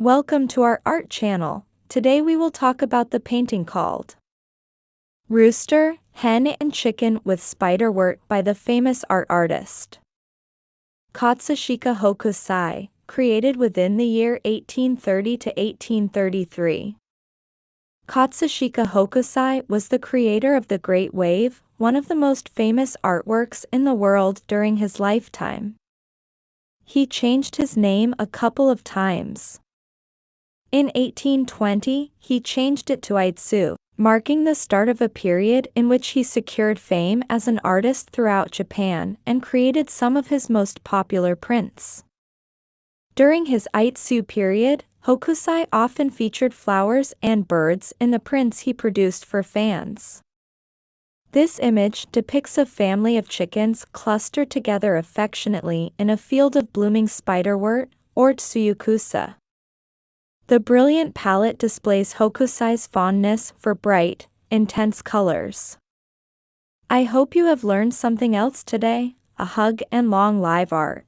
Welcome to our art channel. Today we will talk about the painting called Rooster, Hen and Chicken with Spiderwort by the famous art artist Katsushika Hokusai, created within the year 1830 to 1833. Katsushika Hokusai was the creator of the Great Wave, one of the most famous artworks in the world during his lifetime. He changed his name a couple of times. In 1820, he changed it to Iitsu, marking the start of a period in which he secured fame as an artist throughout Japan and created some of his most popular prints. During his Iitsu period, Hokusai often featured flowers and birds in the prints he produced for fans. This image depicts a family of chickens clustered together affectionately in a field of blooming spiderwort, or tsuyukusa. The brilliant palette displays Hokusai's fondness for bright, intense colors. I hope you have learned something else today. A hug and long live art.